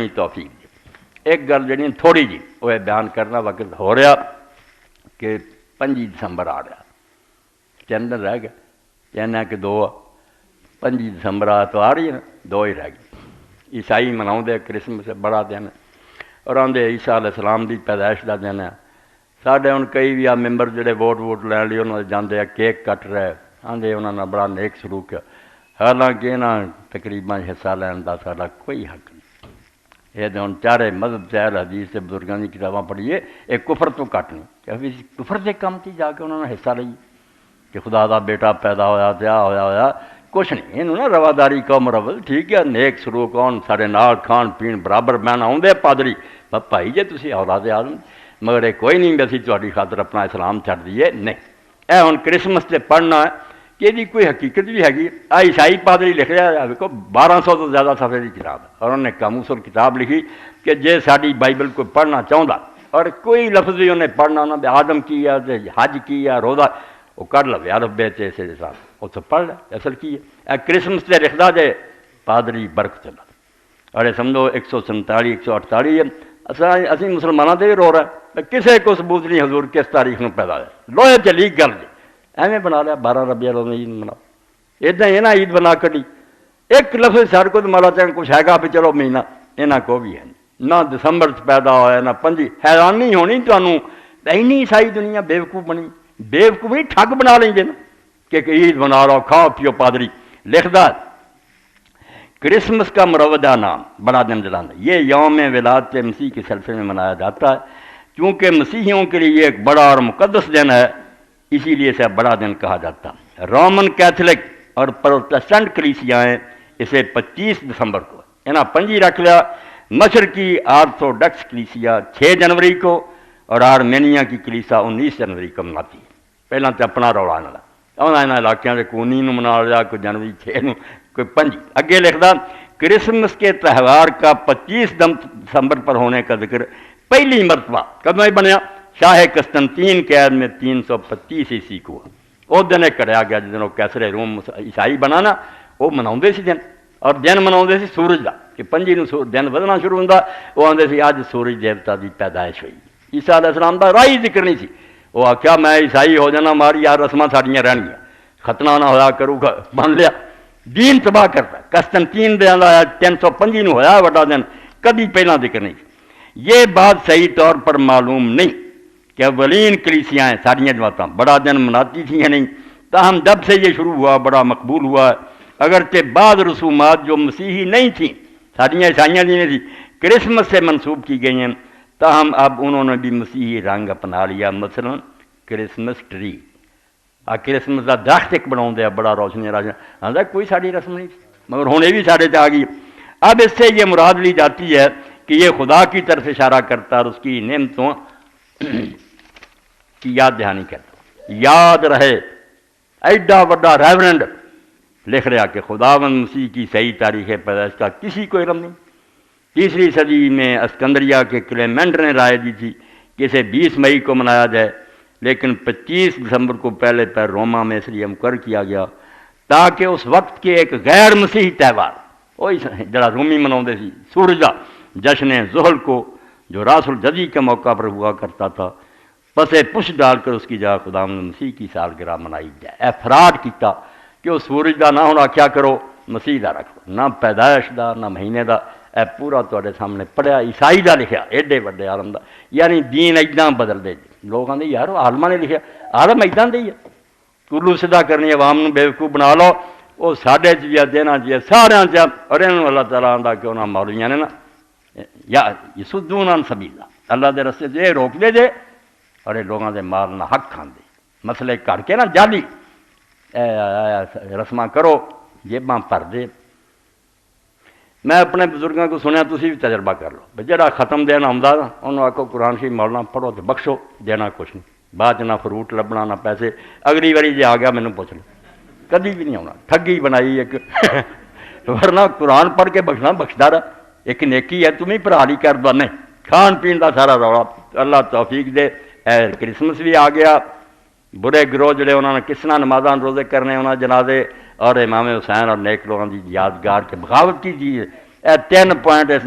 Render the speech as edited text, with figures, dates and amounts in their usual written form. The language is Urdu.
ہی توفیق دے۔ ایک گل جی تھوڑی جی وہ بیان کرنا وقت ہو رہا کہ 5 دسمبر آ رہا، چند دن رہ گئے، کہنا کہ 2 5 دسمبر تو آ رہی ہے نا، 2 ہی رہ گئے۔ عیسائی مناؤ کرسمس بڑا دن اور آدھے عیسیٰ علیہ السلام کی پیدائش کا دن ہے۔ ساڈے ہوں کئی بھی ممبر جڑے ووٹ لین لیے انہوں نے جانے کیک کٹ رہے، آدھے انہوں نے بڑا نیک سلوک ہے، حالانکہ یہاں تقریباً حصہ لین کا سارا کوئی حق نہیں۔ یہ تو ہوں چارے مذہب چہل حدیث سے بزرگوں کی کتاباں پڑھیے، یہ کفر تو کٹ نہیں کہ کفر کے کام کی جا کے انہوں نے حصہ لئی کہ خدا دا بیٹا پیدا ہویا تیا ہویا کچھ نہیں، انہوں نے رواداری کا مرول ٹھیک ہے، نیک سلوک آن سارے نال کھان پین برابر بہن آدھے پادری بھائی جی تھی اولاد آدم، مگر یہ کوئی نہیں بھی اسی تاری خاطر اپنا اسلام چھڑ دیے نہیں۔ اے ہوں کرسمس سے پڑھنا ہے کہ یہ کوئی حقیقت بھی ہے۔ عیسائی پادری لکھ رہا ہے، دیکھو 1200 تو زیادہ صفحے کی کتاب ہے، اور انہوں نے قاموس اور کتاب لکھی کہ جے ساری بائبل کو پڑھنا چاہتا اور کوئی لفظ بھی انہیں پڑھنا انہوں نے آدم کی ہے، حج کی ہے، روزہ وہ کر لو یار بے سے حساب وہ تو پڑھ لے اصل کی ہے۔ کرسمس سے لکھتا جے پادری برق چلا اور سمجھو 147 148 اسی مسلمانوں سے بھی رو رہا ہے، کسی کو ثبوت نہیں حضور کس تاریخ میں پیدا ہے، لوہے چلی گل جی ایویں بنا لیا 12 ربیع الاول عید مناؤ، ادا ہی نا عید بنا کٹی ایک لفظ سارے کو مالا چاہے کچھ ہے گا بھی چلو مہینہ یہاں کو بھی ہے نہ دسمبر پیدا ہوا نہ 5 حیرانی ہونی تمہوں اینی عیسائی دنیا بیوقوف بنی، بیوقوف نہیں ٹھگ بنا لیں گے نا کہ عید بنا لو کھاؤ پیو۔ پادری لکھدا کرسمس کا مروجہ نام بڑا دن جلانا، یہ یوم ولادت مسیح کے سلسلے میں منایا جاتا ہے کیونکہ مسیحیوں کے لیے یہ ایک بڑا اور مقدس دن ہے، اسی لیے اسے بڑا دن کہا جاتا ہے۔ رومن کیتھولک اور پروٹسٹنٹ کلیسیائیں اسے 25 دسمبر کو انہاں 5 رکھ لیا، مشرقی آرتھوڈکس کلیسیا 6 جنوری کو اور آرمینیا کی کلیسا 19 جنوری کو مناتی ہے۔ پہلے تو اپنا رولا انہوں علاقوں سے کوئی 9 منا لیا، کوئی جنوری 6 کوئی 5۔ اگے لکھدا کرسمس کے تہوار کا 25 دسمبر پر ہونے کا ذکر پہلی مرتبہ کب میں بنیا شاہ قسطنطین کے عہد میں 325 عیسوی کو وہ دن کریا گیا جس دن وہ کیسر روم عیسائی بنانا وہ مناؤندے سی دن، اور دن مناؤندے سی سورج کا کہ 5 نو دن ودنا شروع ہوتا، وہ آتے سی اج سورج دیوتا کی پیدائش ہوئی۔ عیسیٰ علیہ السلام کا راہی ذکر نہیں سی، وہ آخیا میں عیسائی ہو جانا ماری یار رسماں ساڑیاں رہنگیاں، ختنہ نہ ہویا کروں گا بن لیا دین تباہ کرتا۔ قسطنطین دے 325 نو ہویا بڑا دن، کبھی پہلا ذکر نہیں سی۔ یہ بات صحیح طور پر معلوم نہیں کہ اولین کلیسیائیں ساڑیاں جماعتیں بڑا دن مناتی تھیں نہیں، تاہم جب سے یہ شروع ہوا بڑا مقبول ہوا ہے، اگرچہ بعض رسومات جو مسیحی نہیں تھیں ساڑیاں عیسائیاں نہیں تھیں کرسمس سے منسوب کی گئی ہیں، تاہم اب انہوں نے بھی مسیحی رنگ اپنا لیا، مثلا کرسمس ٹری کرسمس کا درخت ایک بنا دیا بڑا روشنی راجنا کوئی ساری رسم نہیں تھی مگر ہونے بھی سارے آ گئی۔ اب اس سے یہ مراد لی جاتی ہے کہ یہ خدا کی طرف اشارہ کرتا اور اس کی نعمتوں کی یاد دہانی کرتا۔ یاد رہے ایڈا بڑا ریورنڈ لکھ رہا کہ خداوند مسیح کی صحیح تاریخ پیدائش کا کسی کو علم نہیں۔ 3 صدی میں اسکندریہ کے کلیمنٹ نے رائے دی تھی کہ اسے 20 مئی کو منایا جائے، لیکن 25 دسمبر کو پہلے پیر روما میں اس لیے مقرر کیا گیا تاکہ اس وقت کے ایک غیر مسیحی تہوار وہی جڑا رومی مناؤندے سی سورج کا جشن ظہر کو جو راس الجدی کے موقع پر ہوا کرتا تھا پسے پش ڈال کر اس کی جگہ خداوند مسیح کی سالگرہ منائی جائے۔ افراد کیتا کہ وہ سورج کا نہ ہونا کیا کرو مسیح کا رکھو، نہ پیدائش دا نہ مہینے دا، اے پورا تواڈے سامنے پڑھیا عیسائی دا لکھیا ایڈے وڈے عالم دا، یعنی دین ایداں بدل دے لوگ آندے یار عالماں نے لکھیا عالم ایداں دے ہی ہے، کلو سدا کرنی عوام نو بیوقوف بنا لو، وہ ساڈے چ بھی دینا چاہیے سارے چ، اور انہوں اللہ تعالیٰ آندا کہ انہاں مولویاں نے نا یا یسدون عن سبیل اللہ، اللہ دے رستے سے روک دے دے اور یہ لوگوں دے مال نہ حق کھاندے مسئلے کر کے نا جالی رسماں کرو جیباں بھر دے۔ میں اپنے بزرگوں کو سنیا تسی بھی تجربہ کر لو بھائی جڑا ختم دینا آمدا نا انہوں آکو قرآن شریف مولنا پڑھو تو بخشو، دینا کچھ نہیں، بعد نہ فروٹ لبنا نہ پیسے، اگلی واری جے آ گیا مینوں پوچھ لو، کدی بھی نہیں آنا، ٹھگی بنائی ایک ورنہ قرآن پڑھ کے بخشنا بخشدا رہا، ایک نیکی ہے تمہیں پرہالی کر دو نہیں، کھان پین کا سارا رولا۔ اللہ توفیق دے۔ کرسمس بھی آ گیا، برے گروہ جڑے انہوں نے کس طرح نمازاں روزے کرنے انہوں جنازے اور امام حسین اور نیک لوگوں کی یادگار کے بغاوت کی چیز 3 پوائنٹ اس